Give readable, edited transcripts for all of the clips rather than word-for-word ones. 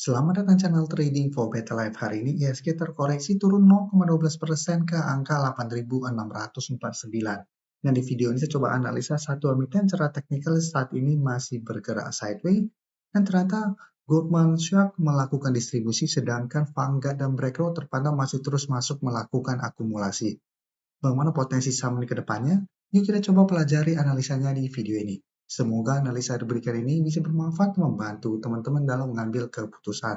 Selamat datang channel Trading for Better Life. Hari ini IHSG terkoreksi turun 0,12% ke angka 8.649. Nah, di video ini saya coba analisa satu emiten secara teknikal saat ini masih bergerak sideways dan ternyata Goldman Sachs melakukan distribusi sedangkan Vanguard dan BlackRock terpantau masih terus masuk melakukan akumulasi. Bagaimana potensi saham ini ke depannya? Yuk kita coba pelajari analisanya di video ini. Semoga analisa diberikan ini bisa bermanfaat dan membantu teman-teman dalam mengambil keputusan.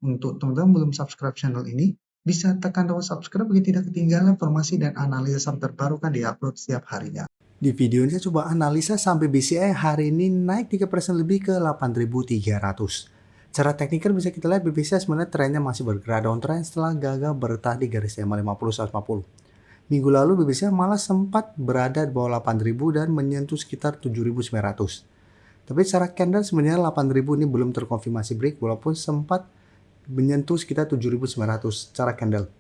Untuk teman-teman belum subscribe channel ini, bisa tekan tombol subscribe agar tidak ketinggalan informasi dan analisa saham terbaru kan diupload setiap harinya. Di video ini saya coba analisa sampai BCI hari ini naik 3% lebih ke 8.300. Secara teknikal bisa kita lihat BCI sebenarnya trennya masih bergerak downtrend setelah gagal bertahan di garis EMA 50-150. Minggu lalu BBCA malah sempat berada di bawah 8.000 dan menyentuh sekitar 7.900. Tapi secara candle sebenarnya 8.000 ini belum terkonfirmasi break walaupun sempat menyentuh sekitar 7.900 secara candle.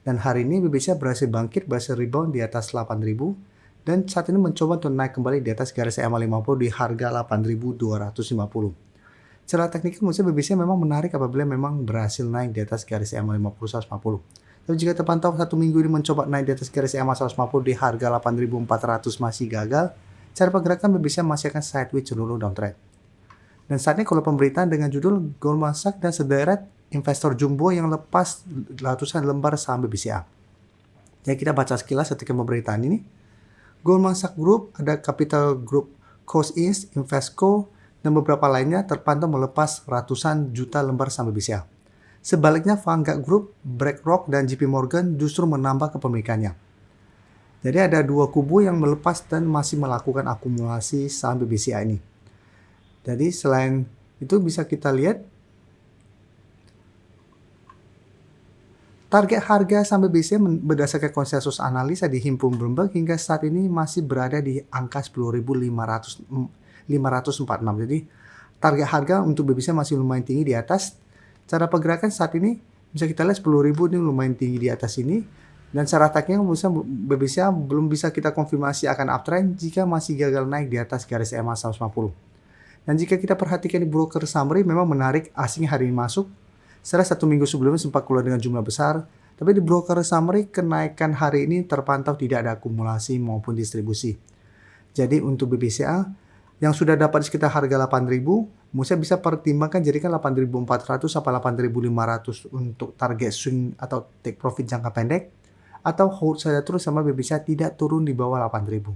Dan hari ini BBCA berhasil berhasil rebound di atas 8.000 dan saat ini mencoba untuk naik kembali di atas garis EMA 50 di harga 8.250. Secara teknikal menurut saya BBCA memang menarik apabila memang berhasil naik di atas garis EMA 50-150. Tapi jika terpantau satu minggu ini mencoba naik di atas garis EMA 150 di harga 8.400 masih gagal, cara pergerakan BBCA masih akan sideways cenderung downtrend. Dan saat ini kalau pemberitaan dengan judul Goldman Sachs dan sederet investor jumbo yang lepas ratusan lembar saham BBCA. Jadi kita baca sekilas ketika pemberitaan ini. Goldman Sachs Group, ada Capital Group, Coast Inc., Invesco, dan beberapa lainnya terpantau melepas ratusan juta lembar saham BBCA. Sebaliknya Vanguard Group, BlackRock, dan JP Morgan justru menambah kepemilikannya. Jadi ada dua kubu yang melepas dan masih melakukan akumulasi saham BBCA ini. Jadi selain itu bisa kita lihat target harga saham BBCA berdasarkan konsensus analisa di Himpun Bloomberg hingga saat ini masih berada di angka 10.546. Jadi target harga untuk BBCA masih lumayan tinggi di atas. Cara pergerakan saat ini bisa kita lihat 10.000 ini lumayan tinggi di atas ini. Dan secara tekniknya BBCA belum bisa kita konfirmasi akan uptrend jika masih gagal naik di atas garis EMA 150. Dan jika kita perhatikan di broker summary memang menarik asing hari ini masuk. Setelah satu minggu sebelumnya sempat keluar dengan jumlah besar. Tapi di broker summary kenaikan hari ini terpantau tidak ada akumulasi maupun distribusi. Jadi untuk BBCA yang sudah dapat sekitar harga 8.000, Musa bisa pertimbangkan jadikan 8.400 sampai 8.500 untuk target swing atau take profit jangka pendek, atau hold saja terus sama BBCA tidak turun di bawah 8.000.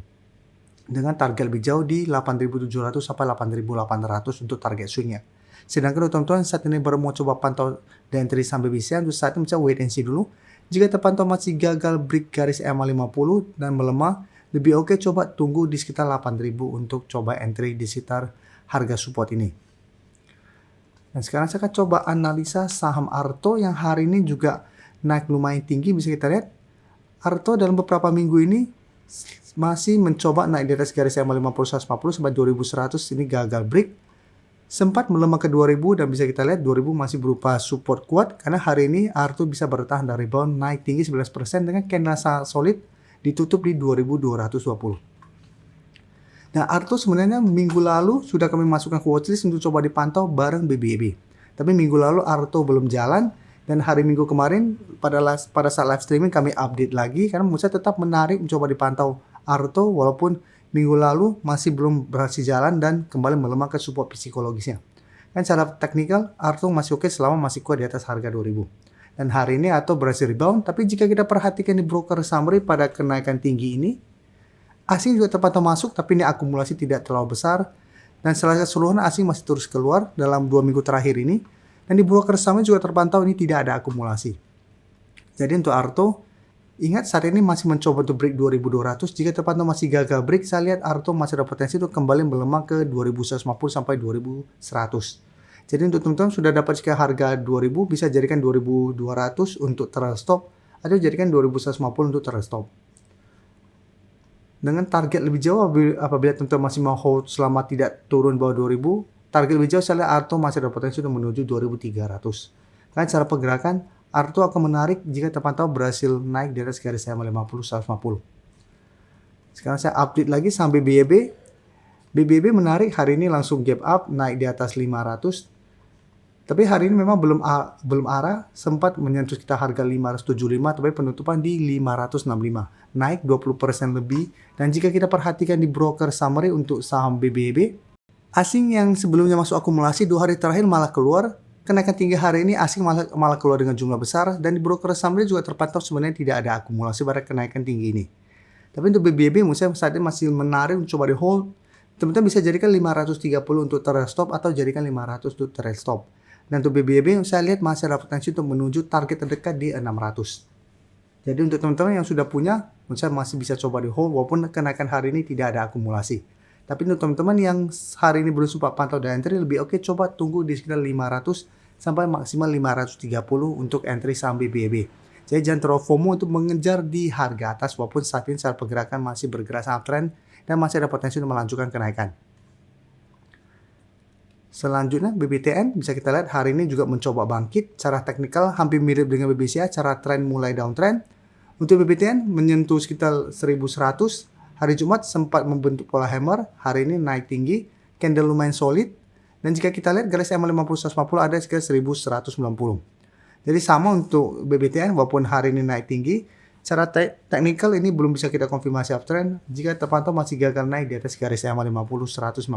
Dengan target lebih jauh di 8.700 sampai 8.800 untuk target swingnya. Sedangkan untuk teman-teman saat ini baru mau coba pantau dan entry saham BBCA, untuk saat ini bisa wait and see dulu. Jika terpantau masih gagal break garis EMA 50 dan melemah, lebih oke coba tunggu di sekitar 8.000 untuk coba entry di sekitar harga support ini. Dan sekarang saya akan coba analisa saham Arto yang hari ini juga naik lumayan tinggi. Bisa kita lihat Arto dalam beberapa minggu ini masih mencoba naik di atas garis EMA 50-150 sampai 2.100 ini gagal break. Sempat melemah ke 2.000 dan bisa kita lihat 2.000 masih berupa support kuat karena hari ini Arto bisa bertahan dari rebound naik tinggi 11% dengan candle solid ditutup di 2.220. Nah, Arto sebenarnya minggu lalu sudah kami masukkan ke watchlist untuk coba dipantau bareng BBB. Tapi minggu lalu Arto belum jalan dan hari Minggu kemarin pada saat live streaming kami update lagi karena menurut saya tetap menarik mencoba dipantau Arto walaupun minggu lalu masih belum berhasil jalan dan kembali melemah ke support psikologisnya. Dan secara teknikal Arto masih oke selama masih kuat di atas harga 2.000. Dan hari ini Arto berhasil rebound, tapi jika kita perhatikan di broker summary pada kenaikan tinggi ini, asing juga terpantau masuk, tapi ini akumulasi tidak terlalu besar. Dan setelah keseluruhan asing masih terus keluar dalam 2 minggu terakhir ini. Dan di broker summary juga terpantau ini tidak ada akumulasi. Jadi untuk Arto, ingat saat ini masih mencoba untuk break 2.200. Jika terpantau masih gagal break, saya lihat Arto masih ada potensi untuk kembali melemah ke 2.150 sampai 2.100. Jadi untuk teman-teman sudah dapat jika harga 2.000 bisa jadikan 2.200 untuk terus stop atau jadikan 2.150 untuk terus stop. Dengan target lebih jauh apabila teman-teman masih mau hold selama tidak turun bawah 2.000, target lebih jauh saya lihat Arto masih ada potensi untuk menuju 2.300. Karena cara pergerakan Arto akan menarik jika terpantau berhasil naik di atas garis EMA 50-150. Sekarang saya update lagi sampai BBB menarik hari ini langsung gap up naik di atas 500. Tapi hari ini memang belum arah, sempat menyentuh kita harga 575, tapi penutupan di 565, naik 20% lebih. Dan jika kita perhatikan di broker summary untuk saham BBB, asing yang sebelumnya masuk akumulasi 2 hari terakhir malah keluar. Kenaikan tinggi hari ini asing malah keluar dengan jumlah besar, dan di broker summary juga terpantau sebenarnya tidak ada akumulasi pada kenaikan tinggi ini. Tapi untuk BBB menurut saya saat ini masih menarik untuk coba di hold. Teman-teman bisa jadikan 530 untuk trade stop atau jadikan 500 untuk trade stop. Dan untuk BBB saya lihat masih ada potensi untuk menuju target terdekat di 600. Jadi untuk teman-teman yang sudah punya, menurut saya masih bisa coba di hold walaupun kenaikan hari ini tidak ada akumulasi. Tapi untuk teman-teman yang hari ini belum sempat pantau dan entry, lebih oke coba tunggu di sekitar 500 sampai maksimal 530 untuk entry saham BBB. Jadi jangan terlalu FOMO untuk mengejar di harga atas walaupun saat ini secara pergerakan masih bergerak sangat trend dan masih ada potensi untuk melanjutkan kenaikan. Selanjutnya BBTN bisa kita lihat hari ini juga mencoba bangkit. Cara teknikal hampir mirip dengan BBCA, cara tren mulai downtrend. Untuk BBTN menyentuh sekitar 1100. Hari Jumat sempat membentuk pola hammer, hari ini naik tinggi, candle lumayan solid. Dan jika kita lihat garis EMA 50-150 ada sekitar 1190. Jadi sama untuk BBTN walaupun hari ini naik tinggi, secara teknikal ini belum bisa kita konfirmasi uptrend jika terpantau masih gagal naik di atas garis EMA 50-150.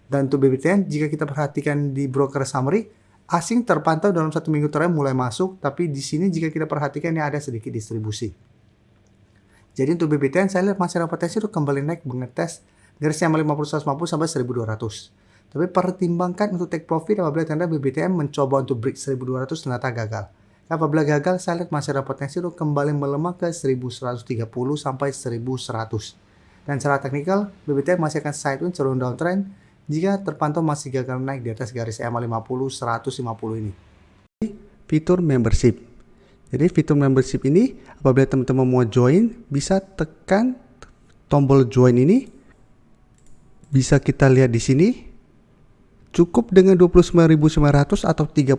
Dan untuk BBTN, jika kita perhatikan di broker summary, asing terpantau dalam 1 minggu terakhir mulai masuk, tapi di sini jika kita perhatikan ini ada sedikit distribusi. Jadi untuk BBTN saya lihat masih ada potensi untuk kembali naik mengetes garis EMA 50-150 sampai 1200. Tapi pertimbangkan untuk take profit apabila tanda BBTN mencoba untuk break 1200 ternyata gagal. Apabila gagal, saya lihat masih ada potensi untuk kembali melemah ke 1130 sampai 1100. Dan secara teknikal, BBTN masih akan sideways cenderung downtrend jika terpantau masih gagal naik di atas garis EMA 50-150 ini. Fitur membership. Jadi fitur membership ini apabila teman-teman mau join, bisa tekan tombol join ini. Bisa kita lihat di sini. Cukup dengan 29.900 atau 30.000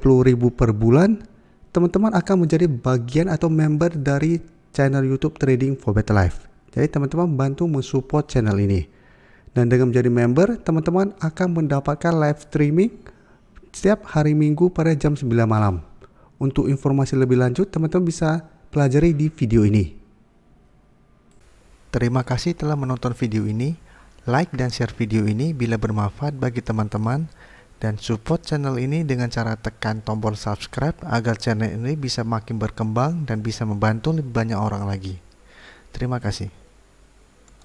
per bulan, teman-teman akan menjadi bagian atau member dari channel YouTube Trading for Better Life. Jadi teman-teman bantu mensupport channel ini. Dan dengan menjadi member, teman-teman akan mendapatkan live streaming setiap hari Minggu pada jam 9 malam. Untuk informasi lebih lanjut, teman-teman bisa pelajari di video ini. Terima kasih telah menonton video ini. Like dan share video ini bila bermanfaat bagi teman-teman. Dan support channel ini dengan cara tekan tombol subscribe agar channel ini bisa makin berkembang dan bisa membantu lebih banyak orang lagi. Terima kasih.